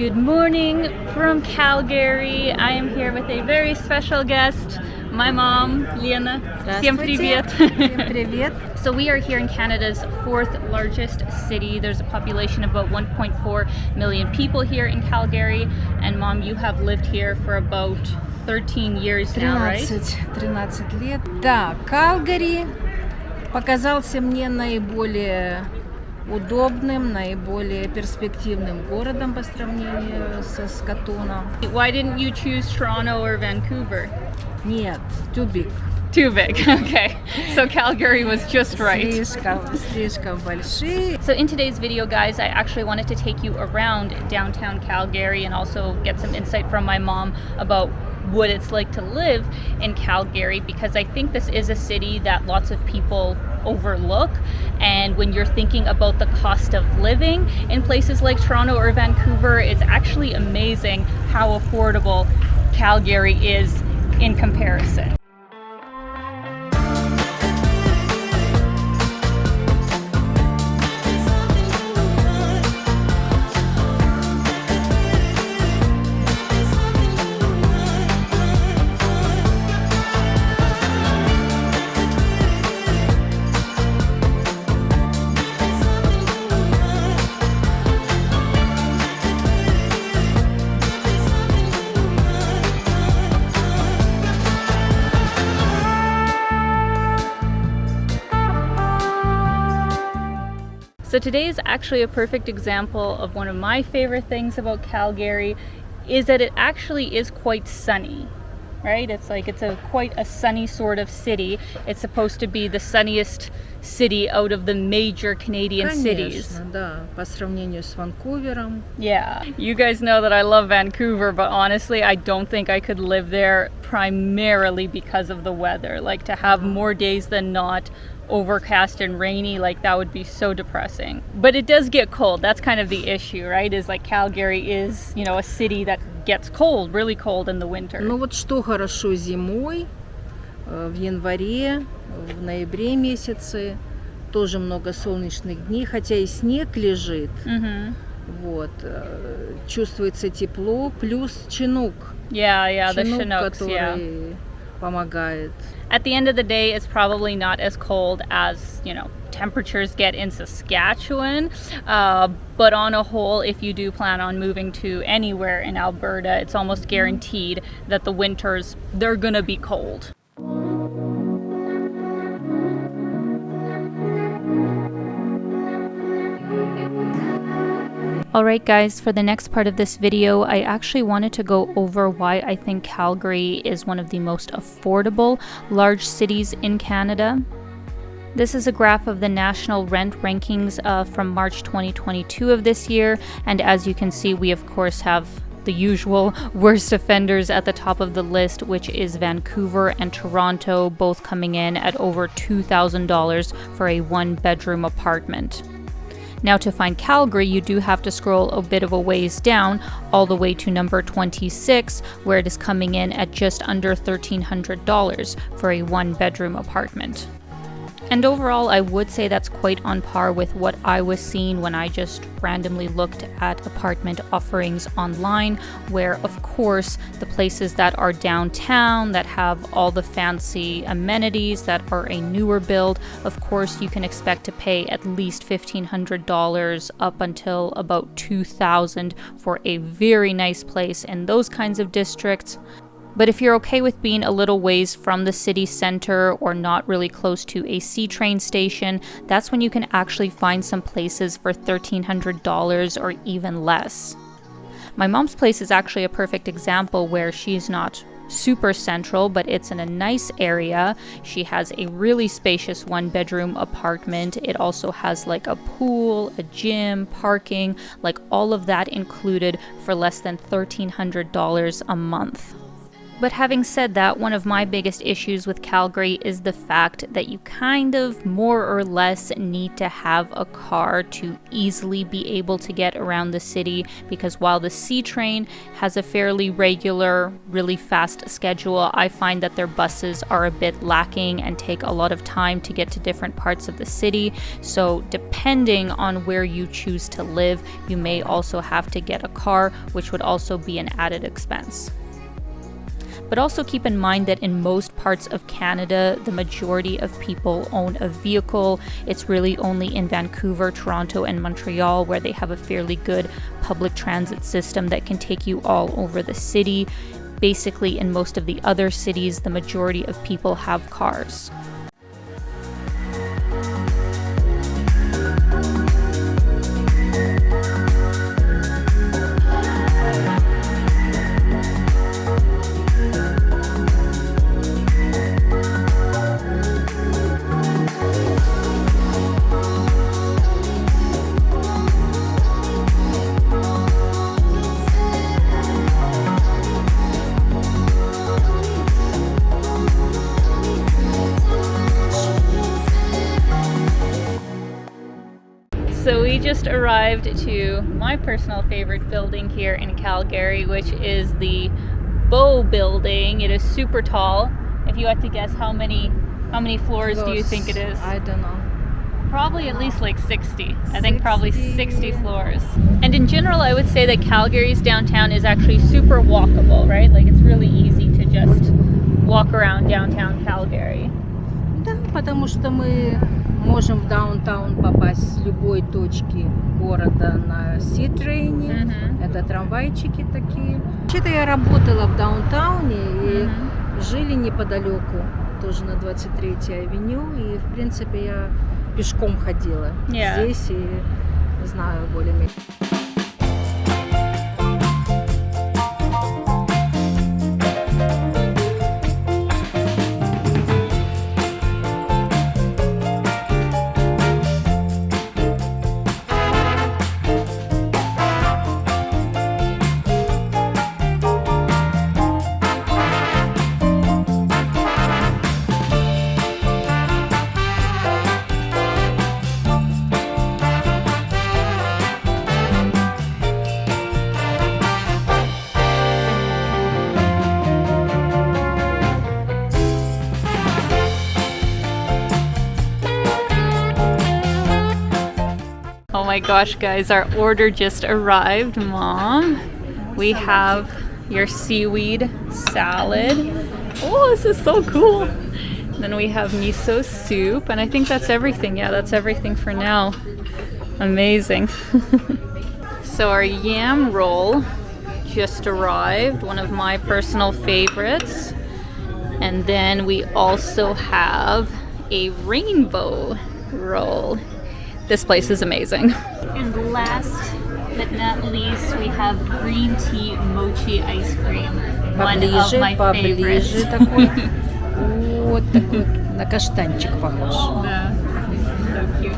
Good morning from Calgary. I am here with a very special guest, my mom, Alina. Всем привет. Всем привет. So we are here in Canada's fourth largest city. There's a population of about 1.4 million people here in Calgary. And Mom, you have lived here for about 13 years now, right? 13 лет. Да, Калгари показался мне наиболее удобным, наиболее перспективным городом по сравнению со Скатуном. Why didn't you choose Toronto or Vancouver? Нет, too big. Too big, okay. So Calgary was just right. Слишком большие. So in today's video, guys, I actually wanted to take you around downtown Calgary and also get some insight from my mom about what it's like to live in Calgary, because I think this is a city that lots of people overlook. And when you're thinking about the cost of living in places like Toronto or Vancouver, it's actually amazing how affordable Calgary is in comparison. So today is actually a perfect example of one of my favorite things about Calgary, is that it actually is quite sunny, right? It's quite a sunny sort of city. It's supposed to be the sunniest city out of the major Canadian cities. Конечно, да, по сравнению с Ванкувером. Yeah, you guys know that I love Vancouver, but honestly, I don't think I could live there primarily because of the weather. Like, to have more days than not overcast and rainy, like, that would be so depressing. But it does get cold. That's kind of the issue, right? Is like Calgary is, you know, a city that gets cold, really cold in the winter. Ну вот что хорошо зимой, в январе, в ноябре месяце тоже много солнечных дней, хотя и снег лежит. Вот, чувствуется тепло, плюс чинук. Yeah, the Чинук, Chinooks, который помогает. At the end of the day, it's probably not as cold as, you know, temperatures get in Saskatchewan. But on a whole, if you do plan on moving to anywhere in Alberta, it's almost guaranteed that the winters, they're gonna be cold. Alright guys, for the next part of this video, I actually wanted to go over why I think Calgary is one of the most affordable large cities in Canada. This is a graph of the national rent rankings from March 2022 of this year, and as you can see, we of course have the usual worst offenders at the top of the list, which is Vancouver and Toronto, both coming in at over $2,000 for a one-bedroom apartment. Now, to find Calgary, you do have to scroll a bit of a ways down, all the way to number 26, where it is coming in at just under $1,300 for a one-bedroom apartment. And overall, I would say that's quite on par with what I was seeing when I just randomly looked at apartment offerings online, where of course the places that are downtown, that have all the fancy amenities, that are a newer build, of course you can expect to pay at least $1,500 up until about $2,000 for a very nice place in those kinds of districts. But if you're okay with being a little ways from the city center or not really close to a C train station, that's when you can actually find some places for $1,300 or even less. My mom's place is actually a perfect example where she's not super central, but it's in a nice area. She has a really spacious one-bedroom apartment. It also has like a pool, a gym, parking, like all of that included for less than $1,300 a month. But having said that, one of my biggest issues with Calgary is the fact that you kind of more or less need to have a car to easily be able to get around the city, because while the C train has a fairly regular, really fast schedule, I find that their buses are a bit lacking and take a lot of time to get to different parts of the city. So depending on where you choose to live, you may also have to get a car, which would also be an added expense. But also keep in mind that in most parts of Canada, the majority of people own a vehicle. It's really only in Vancouver, Toronto, and Montreal where they have a fairly good public transit system that can take you all over the city. Basically, in most of the other cities, the majority of people have cars. So we just arrived to my personal favorite building here in Calgary, which is the Bow building. It is super tall. If you had to guess, how many floors do you think it is? I don't know. Probably at least like 60. I think probably 60 floors. And in general, I would say that Calgary's downtown is actually super walkable, right? Like it's really easy to just walk around downtown Calgary. Да, потому что мы можем в даунтаун попасть с любой точки города на C-трейне. Это трамвайчики такие. Вообще-то я работала в даунтауне и жили неподалеку, тоже на 23-й авеню. И, в принципе, я пешком ходила здесь и знаю более-менее. Oh my gosh, guys, our order just arrived, Mom. We have your seaweed salad. Oh, this is so cool. Then we have miso soup, and I think that's everything. Yeah, that's everything for now. Amazing. So our yam roll just arrived, one of my personal favorites. And then we also have a rainbow roll. This place is amazing. And last but not least, we have green tea mochi ice cream. One of my favorites. Такой. Вот такой, на каштанчик похож. Да, so cute.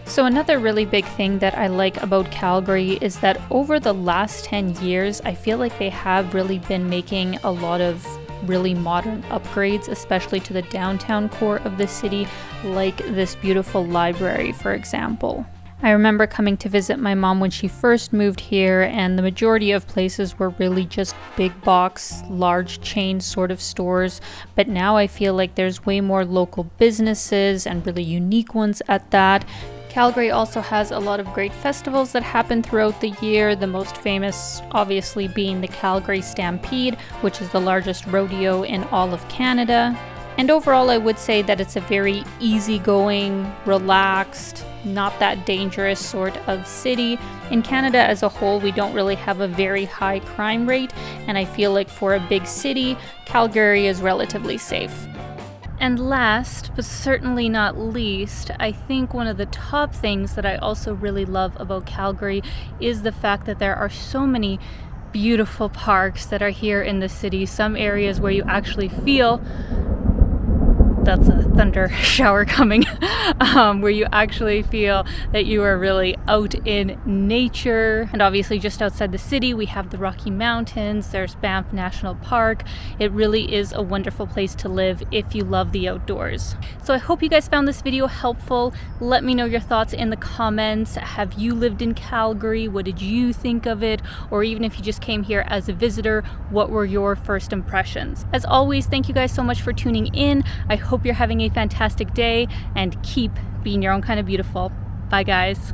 So another really big thing that I like about Calgary is that over the last 10 years, I feel like they have really been making a lot of really modern upgrades, especially to the downtown core of the city, like this beautiful library, for example. I remember coming to visit my mom when she first moved here, and the majority of places were really just big box, large chain sort of stores. But now I feel like there's way more local businesses and really unique ones at that. Calgary also has a lot of great festivals that happen throughout the year, the most famous obviously being the Calgary Stampede, which is the largest rodeo in all of Canada. And overall, I would say that it's a very easygoing, relaxed, not that dangerous sort of city. In Canada as a whole, we don't really have a very high crime rate, and I feel like for a big city, Calgary is relatively safe. And last, but certainly not least, I think one of the top things that I also really love about Calgary is the fact that there are so many beautiful parks that are here in the city. Some areas where you actually feel, that's a thunder shower coming, where you actually feel that you are really out in nature. And obviously just outside the city we have the Rocky Mountains, there's Banff National Park. It really is a wonderful place to live if you love the outdoors. So I hope you guys found this video helpful. Let me know your thoughts in the comments. Have you lived in Calgary? What did you think of it? Or even if you just came here as a visitor, what were your first impressions? As always, thank you guys so much for tuning in. I hope you're having a fantastic day, and keep being your own kind of beautiful. Bye guys.